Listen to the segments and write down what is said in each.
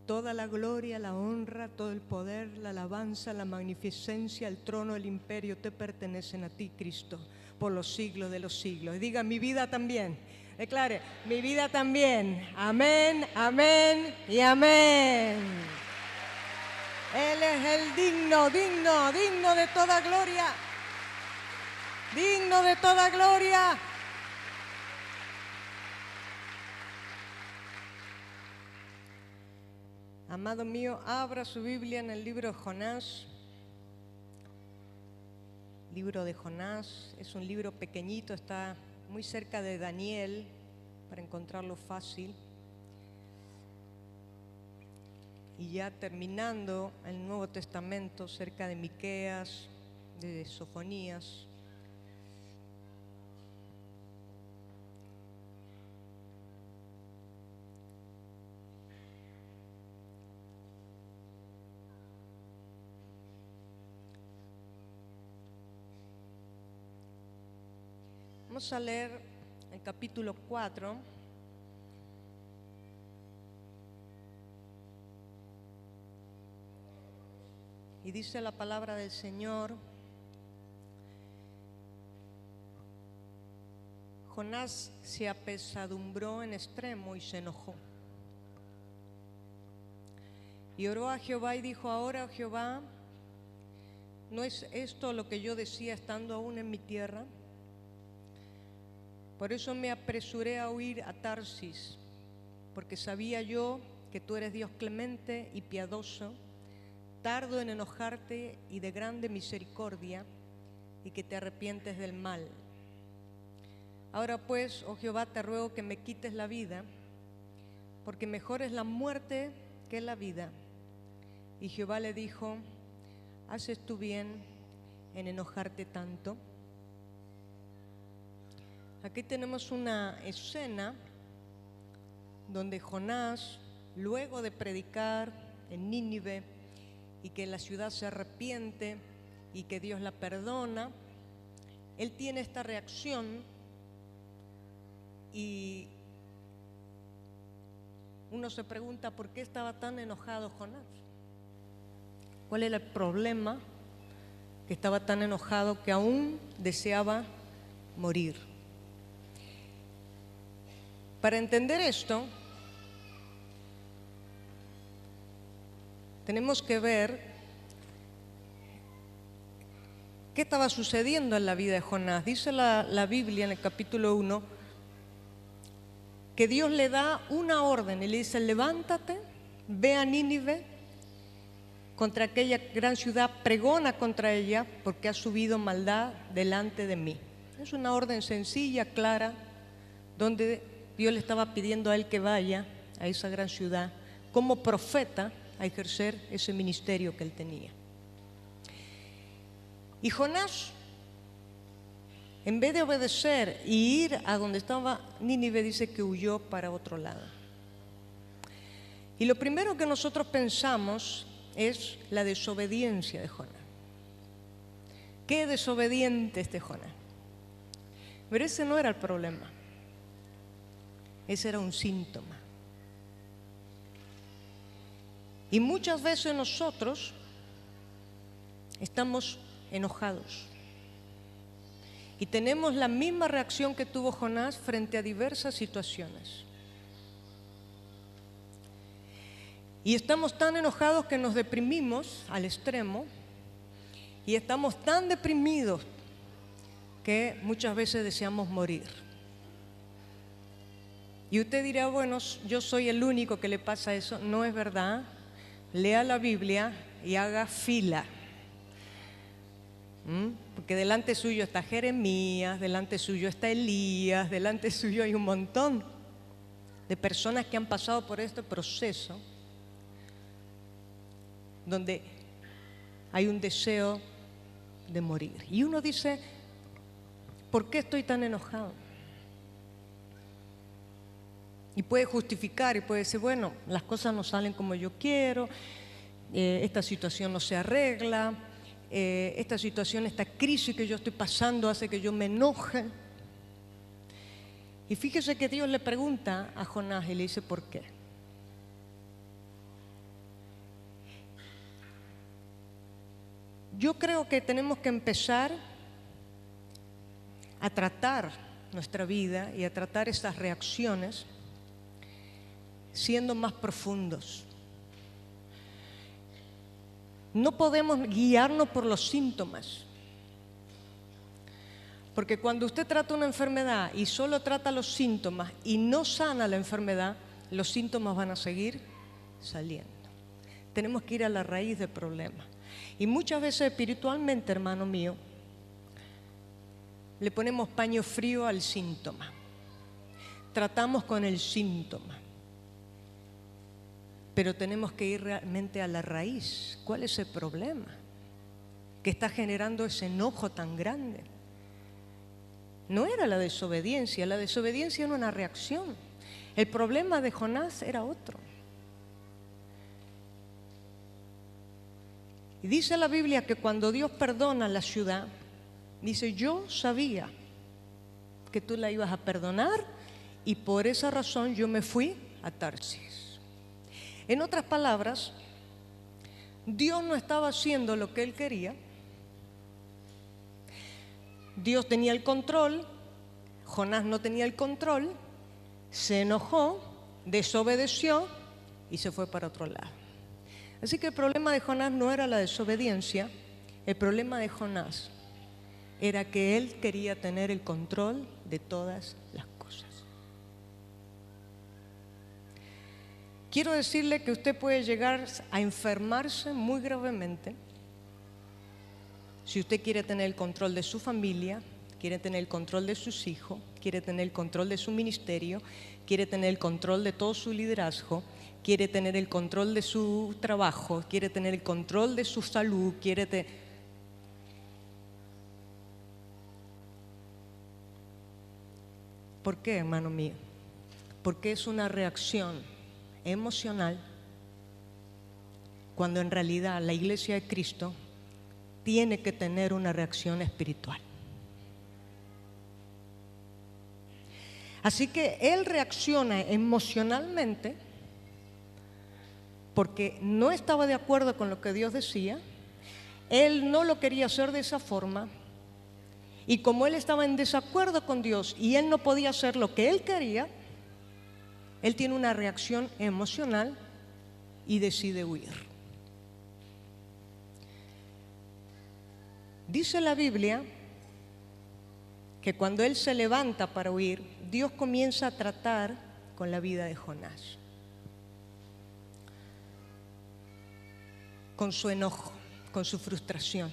Toda la gloria, la honra, todo el poder, la alabanza, la magnificencia, el trono, el imperio te pertenecen a ti, Cristo, por los siglos de los siglos. Y diga, mi vida también. Declare, mi vida también. Amén, amén y amén. Él es el digno, digno, digno de toda gloria. Digno de toda gloria. Amado mío, abra su Biblia en el libro de Jonás. Libro de Jonás es un libro pequeñito, está muy cerca de Daniel, para encontrarlo fácil. Y ya terminando el Nuevo Testamento, cerca de Miqueas, de Sofonías. Vamos a leer el capítulo 4. Y dice la palabra del Señor: Jonás se apesadumbró en extremo y se enojó. Y oró a Jehová y dijo: ahora, oh Jehová, ¿no es esto lo que yo decía estando aún en mi tierra? Por eso me apresuré a huir a Tarsis, porque sabía yo que tú eres Dios clemente y piadoso, tardo en enojarte y de grande misericordia, y que te arrepientes del mal. Ahora pues, oh Jehová, te ruego que me quites la vida, porque mejor es la muerte que la vida. Y Jehová le dijo: ¿haces tú bien en enojarte tanto? Aquí tenemos una escena donde Jonás, luego de predicar en Nínive y que la ciudad se arrepiente y que Dios la perdona, él tiene esta reacción y uno se pregunta por qué estaba tan enojado Jonás. ¿Cuál era el problema? Que estaba tan enojado que aún deseaba morir. Para entender esto, tenemos que ver qué estaba sucediendo en la vida de Jonás. Dice la Biblia en el capítulo 1 que Dios le da una orden y le dice: levántate, ve a Nínive, contra aquella gran ciudad, pregona contra ella, porque ha subido maldad delante de mí. Es una orden sencilla, clara, donde Dios le estaba pidiendo a él que vaya a esa gran ciudad como profeta a ejercer ese ministerio que él tenía. Y Jonás, en vez de obedecer y ir a donde estaba Nínive, dice que huyó para otro lado. Y lo primero que nosotros pensamos es la desobediencia de Jonás. Qué desobediente este Jonás. Pero ese no era el problema. Ese era un síntoma. Y muchas veces nosotros estamos enojados y tenemos la misma reacción que tuvo Jonás frente a diversas situaciones. Y estamos tan enojados que nos deprimimos al extremo, y estamos tan deprimidos que muchas veces deseamos morir. Y usted dirá: bueno, yo soy el único que le pasa eso. No es verdad. Lea la Biblia y haga fila. Porque delante suyo está Jeremías, delante suyo está Elías, delante suyo hay un montón de personas que han pasado por este proceso donde hay un deseo de morir. Y uno dice: ¿por qué estoy tan enojado? Y puede justificar y puede decir: bueno, las cosas no salen como yo quiero, esta situación no se arregla, esta situación, esta crisis que yo estoy pasando hace que yo me enoje. Y fíjese que Dios le pregunta a Jonás y le dice: ¿por qué? yo creo que tenemos que empezar a tratar nuestra vida y a tratar esas reacciones siendo más profundos. No podemos guiarnos por los síntomas, porque cuando usted trata una enfermedad y solo trata los síntomas y no sana la enfermedad, los síntomas van a seguir saliendo. Tenemos que ir a la raíz del problema. Y muchas veces espiritualmente, hermano mío, le ponemos paño frío al síntoma. Tratamos con el síntoma. Pero tenemos que ir realmente a la raíz. ¿Cuál es el problema que está generando ese enojo tan grande? No era la desobediencia era una reacción. El problema de Jonás era otro. Y dice la Biblia que cuando Dios perdona la ciudad, dice, yo sabía que tú la ibas a perdonar y por esa razón yo me fui a Tarsis. En otras palabras, Dios no estaba haciendo lo que Él quería. Dios tenía el control, Jonás no tenía el control, se enojó, desobedeció y se fue para otro lado. Así que el problema de Jonás no era la desobediencia, el problema de Jonás era que él quería tener el control de todas las cosas. Quiero decirle que usted puede llegar a enfermarse muy gravemente si usted quiere tener el control de su familia, quiere tener el control de sus hijos, quiere tener el control de su ministerio, quiere tener el control de todo su liderazgo, quiere tener el control de su trabajo, quiere tener el control de su salud, ¿Por qué, hermano mío? Porque es una reacción emocional cuando en realidad la iglesia de Cristo tiene que tener una reacción espiritual. Así que él reacciona emocionalmente porque no estaba de acuerdo con lo que Dios decía, él no lo quería hacer de esa forma, y como él estaba en desacuerdo con Dios y él no podía hacer lo que él quería, él tiene una reacción emocional y decide huir. Dice la Biblia que cuando él se levanta para huir, Dios comienza a tratar con la vida de Jonás, con su enojo, con su frustración.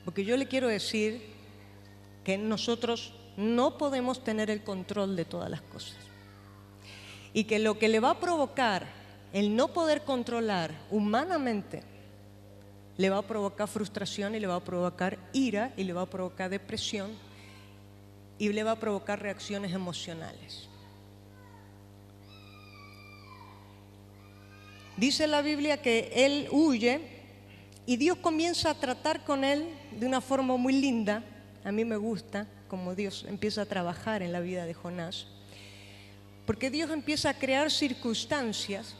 Porque yo le quiero decir que nosotros no podemos tener el control de todas las cosas. Y que lo que le va a provocar el no poder controlar humanamente, le va a provocar frustración y le va a provocar ira y le va a provocar depresión y le va a provocar reacciones emocionales. Dice la Biblia que él huye y Dios comienza a tratar con él de una forma muy linda. A mí me gusta cómo Dios empieza a trabajar en la vida de Jonás, porque Dios empieza a crear circunstancias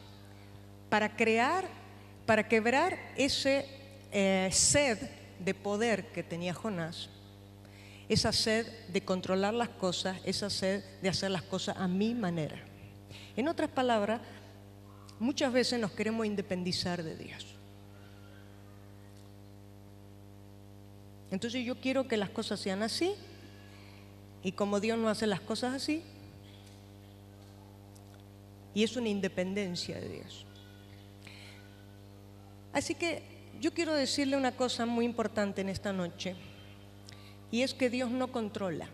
para quebrar ese sed de poder que tenía Jonás, esa sed de controlar las cosas, esa sed de hacer las cosas a mi manera. En otras palabras, muchas veces nos queremos independizar de Dios. Entonces yo quiero que las cosas sean así, y como Dios no hace las cosas así, y es una independencia de Dios. Así que yo quiero decirle una cosa muy importante en esta noche, y es que Dios no controla,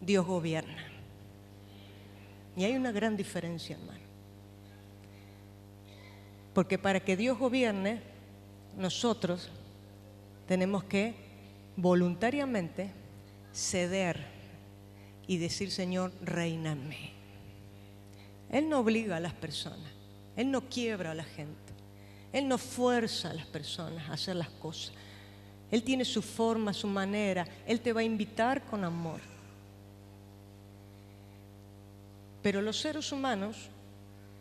Dios gobierna. Y hay una gran diferencia, hermano. Porque para que Dios gobierne, nosotros tenemos que voluntariamente ceder y decir, Señor, reina en mí. Él no obliga a las personas, Él no quiebra a la gente, Él no fuerza a las personas a hacer las cosas. Él tiene su forma, su manera, Él te va a invitar con amor. Pero los seres humanos,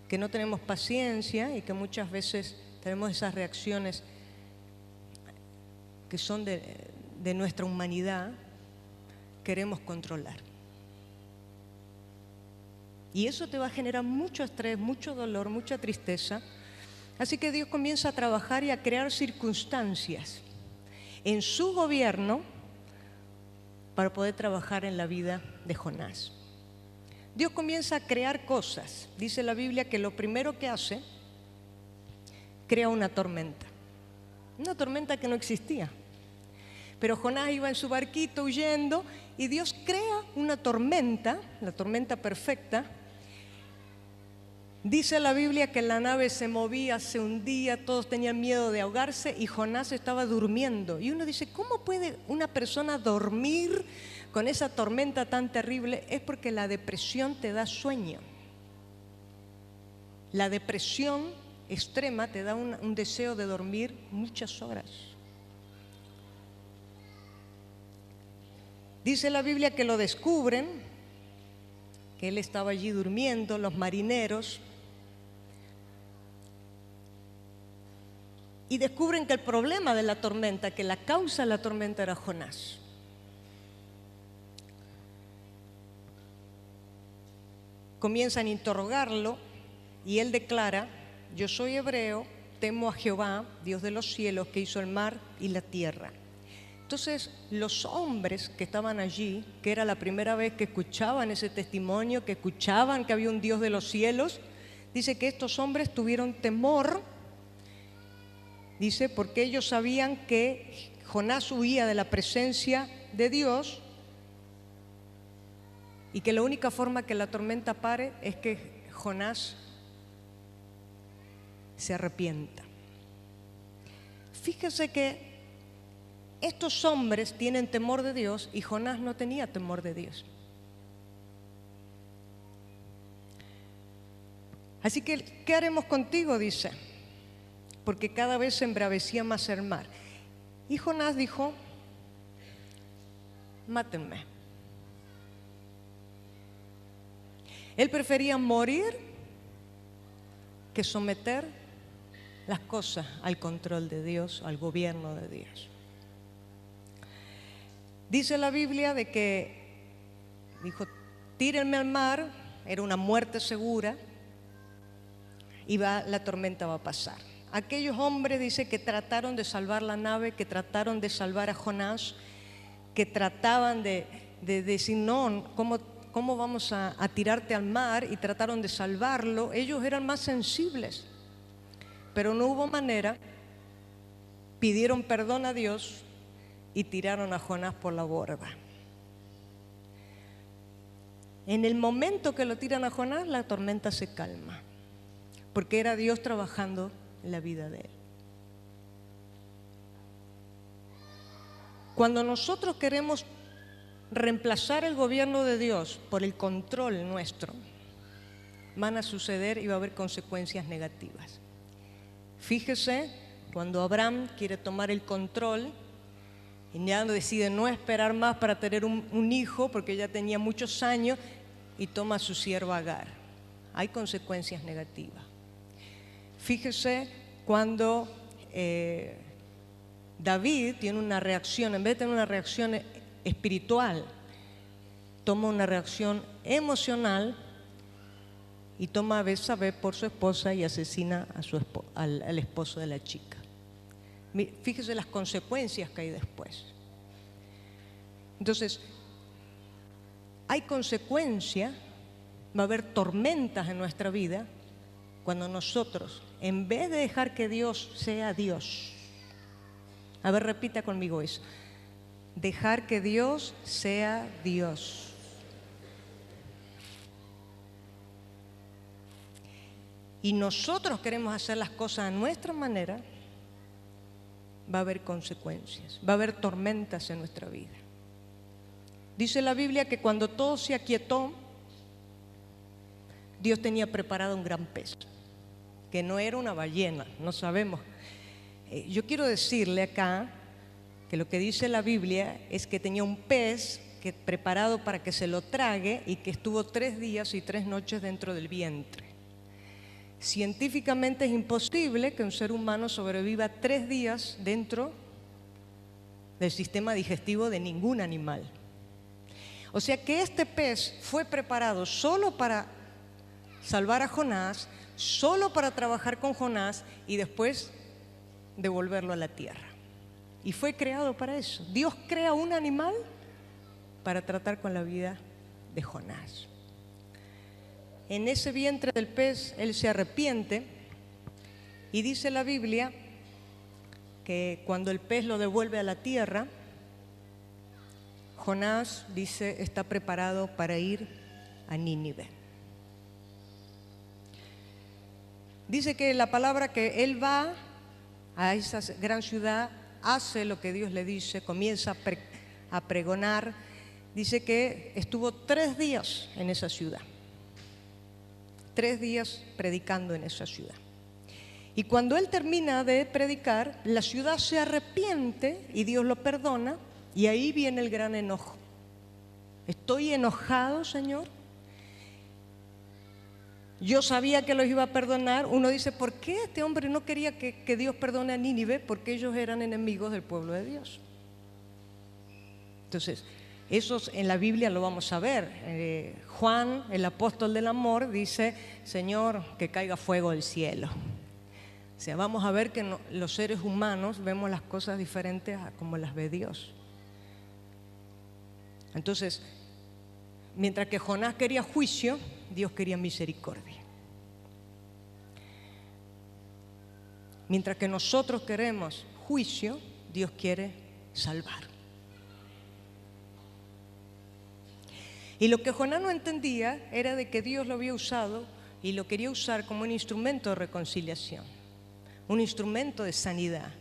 que no tenemos paciencia y que muchas veces tenemos esas reacciones que son de nuestra humanidad, queremos controlar. Y eso te va a generar mucho estrés, mucho dolor, mucha tristeza. Así que Dios comienza a trabajar y a crear circunstancias en su gobierno para poder trabajar en la vida de Jonás. Dios comienza a crear cosas. Dice la Biblia que lo primero que hace, crea una tormenta que no existía. Pero Jonás iba en su barquito huyendo y Dios crea una tormenta, la tormenta perfecta. Dice la Biblia que la nave se movía, se hundía, todos tenían miedo de ahogarse y Jonás estaba durmiendo. Y uno dice, ¿cómo puede una persona dormir con esa tormenta tan terrible? Es porque la depresión te da sueño. La depresión extrema te da un deseo de dormir muchas horas. Dice la Biblia que lo descubren, que él estaba allí durmiendo, los marineros, y descubren que el problema de la tormenta, que la causa de la tormenta era Jonás. Comienzan a interrogarlo y él declara, yo soy hebreo, temo a Jehová, Dios de los cielos, que hizo el mar y la tierra. Entonces, los hombres que estaban allí, que era la primera vez que escuchaban ese testimonio, que escuchaban que había un Dios de los cielos, dice que estos hombres tuvieron temor, dice, porque ellos sabían que Jonás huía de la presencia de Dios y que la única forma que la tormenta pare es que Jonás se arrepienta. Fíjese que estos hombres tienen temor de Dios y Jonás no tenía temor de Dios. Así que, ¿qué haremos contigo?, dice, porque cada vez se embravecía más el mar. Y Jonás dijo, mátenme. Él prefería morir que someter las cosas al control de Dios, al gobierno de Dios. Dice la Biblia de que dijo, tírenme al mar, era una muerte segura y la tormenta va a pasar. Aquellos hombres, dice, que trataron de salvar la nave, que trataron de salvar a Jonás, que trataban de decir, no, ¿cómo vamos a tirarte al mar? Y trataron de salvarlo. Ellos eran más sensibles, pero no hubo manera. Pidieron perdón a Dios y tiraron a Jonás por la borda. En el momento que lo tiran a Jonás, la tormenta se calma, porque era Dios trabajando en la vida de él. Cuando nosotros queremos reemplazar el gobierno de Dios por el control nuestro, van a suceder y va a haber consecuencias negativas. Fíjese, cuando Abraham quiere tomar el control y ya decide no esperar más para tener un hijo, porque ya tenía muchos años, y toma a su sierva Agar. Hay consecuencias negativas. Fíjese cuando David tiene una reacción, en vez de tener una reacción espiritual, toma una reacción emocional y toma a Betsabé por su esposa y asesina al esposo de la chica. Fíjese las consecuencias que hay después. Entonces, hay consecuencias, va a haber tormentas en nuestra vida cuando nosotros, en vez de dejar que Dios sea Dios, a ver, repita conmigo eso, dejar que Dios sea Dios. Y nosotros queremos hacer las cosas a nuestra manera, va a haber consecuencias, va a haber tormentas en nuestra vida. Dice la Biblia que cuando todo se aquietó, Dios tenía preparado un gran pez, que no era una ballena, no sabemos. Yo quiero decirle acá que lo que dice la Biblia es que tenía un pez preparado para que se lo trague y que estuvo 3 días y 3 noches dentro del vientre. Científicamente es imposible que un ser humano sobreviva 3 días dentro del sistema digestivo de ningún animal. O sea que este pez fue preparado solo para salvar a Jonás, solo para trabajar con Jonás y después devolverlo a la tierra. Y fue creado para eso. Dios crea un animal para tratar con la vida de Jonás. En ese vientre del pez, él se arrepiente y dice la Biblia que cuando el pez lo devuelve a la tierra, Jonás, dice, está preparado para ir a Nínive. Dice que la palabra que él va a esa gran ciudad, hace lo que Dios le dice, comienza a pregonar. Dice que estuvo 3 días en esa ciudad. 3 días predicando en esa ciudad. Y cuando él termina de predicar, la ciudad se arrepiente y Dios lo perdona, y ahí viene el gran enojo. Estoy enojado, Señor. Yo sabía que los iba a perdonar. Uno dice, ¿por qué este hombre no quería que Dios perdone a Nínive? Porque ellos eran enemigos del pueblo de Dios. Entonces, eso en la Biblia lo vamos a ver. Juan, el apóstol del amor, dice, Señor, que caiga fuego del cielo. O sea, vamos a ver que los seres humanos vemos las cosas diferentes a como las ve Dios. Entonces, mientras que Jonás quería juicio, Dios quería misericordia. Mientras que nosotros queremos juicio, Dios quiere salvar. Y lo que Jonás no entendía era de que Dios lo había usado y lo quería usar como un instrumento de reconciliación, un instrumento de sanidad,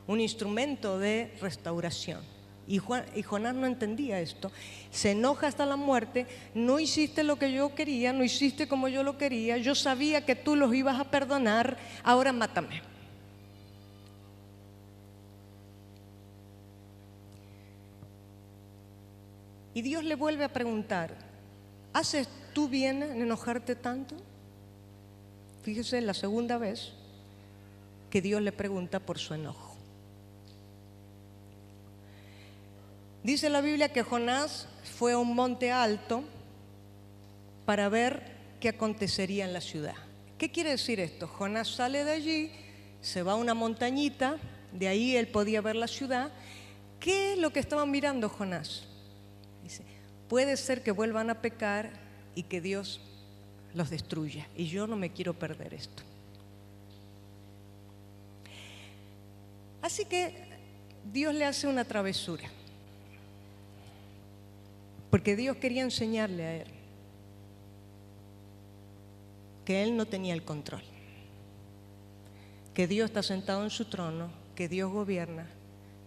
un instrumento de restauración. Y Jonás no entendía esto, se enoja hasta la muerte. No hiciste lo que yo quería, no hiciste como yo lo quería, yo sabía que tú los ibas a perdonar, ahora mátame. Y Dios le vuelve a preguntar, ¿haces tú bien en enojarte tanto? Fíjese, la segunda vez que Dios le pregunta por su enojo. Dice la Biblia que Jonás fue a un monte alto para ver qué acontecería en la ciudad. ¿Qué quiere decir esto? Jonás sale de allí, se va a una montañita, de ahí él podía ver la ciudad. ¿Qué es lo que estaba mirando Jonás? Dice, puede ser que vuelvan a pecar y que Dios los destruya, y yo no me quiero perder esto. Así que Dios le hace una travesura, porque Dios quería enseñarle a él que él no tenía el control, que Dios está sentado en su trono, que Dios gobierna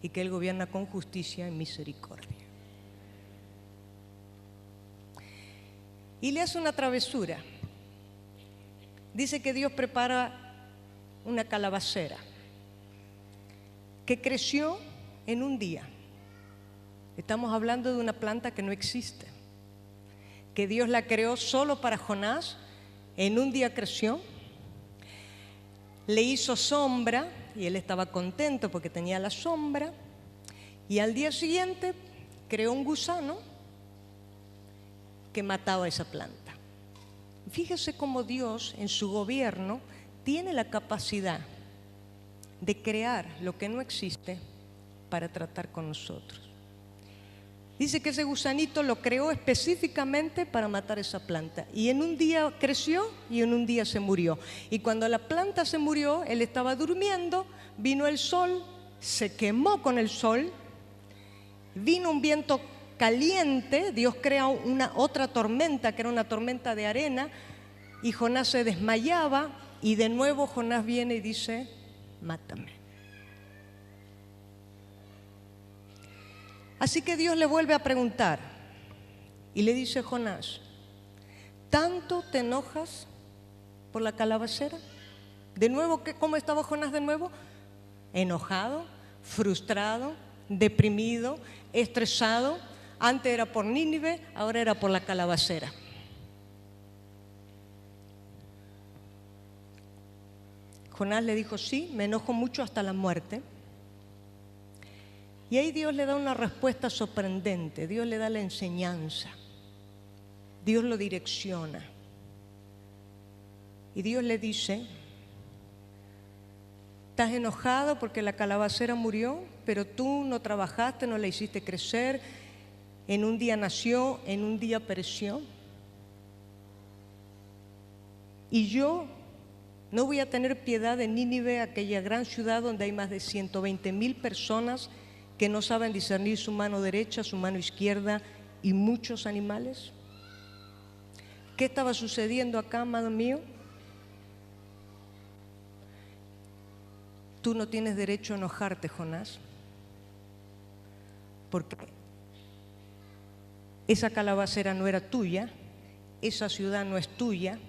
y que Él gobierna con justicia y misericordia. Y le hace una travesura. Dice que Dios prepara una calabacera que creció en un día. Estamos hablando de una planta que no existe, que Dios la creó solo para Jonás. En un día creció, le hizo sombra y él estaba contento porque tenía la sombra, y al día siguiente creó un gusano que mataba esa planta. Fíjese cómo Dios en su gobierno tiene la capacidad de crear lo que no existe para tratar con nosotros. Dice que ese gusanito lo creó específicamente para matar esa planta, y en un día creció y en un día se murió. Y cuando la planta se murió, él estaba durmiendo, vino el sol, se quemó con el sol, vino un viento caliente, Dios crea otra tormenta, que era una tormenta de arena, y Jonás se desmayaba, y de nuevo Jonás viene y dice, mátame. Así que Dios le vuelve a preguntar y le dice, Jonás, ¿tanto te enojas por la calabacera? De nuevo, ¿cómo estaba Jonás de nuevo? Enojado, frustrado, deprimido, estresado. Antes era por Nínive, ahora era por la calabacera. Jonás le dijo, sí, me enojo mucho hasta la muerte. Y ahí Dios le da una respuesta sorprendente, Dios le da la enseñanza, Dios lo direcciona. Y Dios le dice, estás enojado porque la calabacera murió, pero tú no trabajaste, no la hiciste crecer, en un día nació, en un día pereció. Y yo no voy a tener piedad de Nínive, aquella gran ciudad donde hay más de 120,000 personas que no saben discernir su mano derecha, su mano izquierda y muchos animales. ¿Qué estaba sucediendo acá, amado mío? Tú no tienes derecho a enojarte, Jonás, porque esa calabacera no era tuya, esa ciudad no es tuya,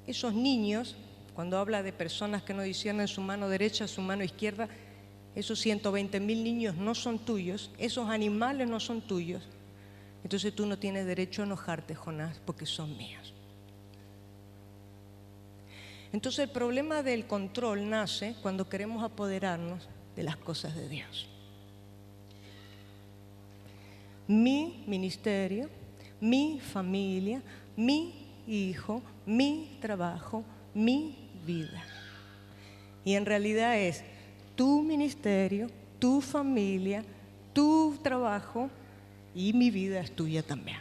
esos niños, cuando habla de personas que no disciernen su mano derecha, su mano izquierda, esos 120,000 niños no son tuyos, esos animales no son tuyos. Entonces tú no tienes derecho a enojarte, Jonás, porque son míos. Entonces el problema del control nace cuando queremos apoderarnos de las cosas de Dios. Mi ministerio, mi familia, mi hijo, mi trabajo, mi vida. Y en realidad es tu ministerio, tu familia, tu trabajo y mi vida es tuya también.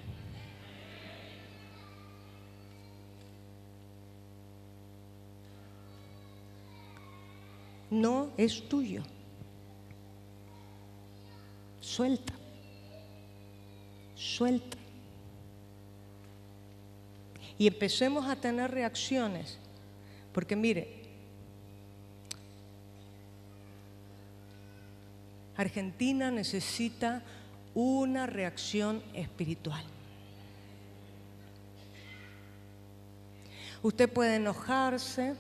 No es tuyo. Suelta. Suelta. Y empecemos a tener reacciones. Porque mire, Argentina necesita una reacción espiritual. Usted puede enojarse,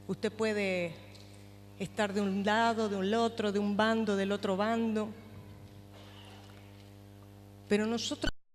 usted puede estar de un lado, del otro, de un bando, del otro bando, pero nosotros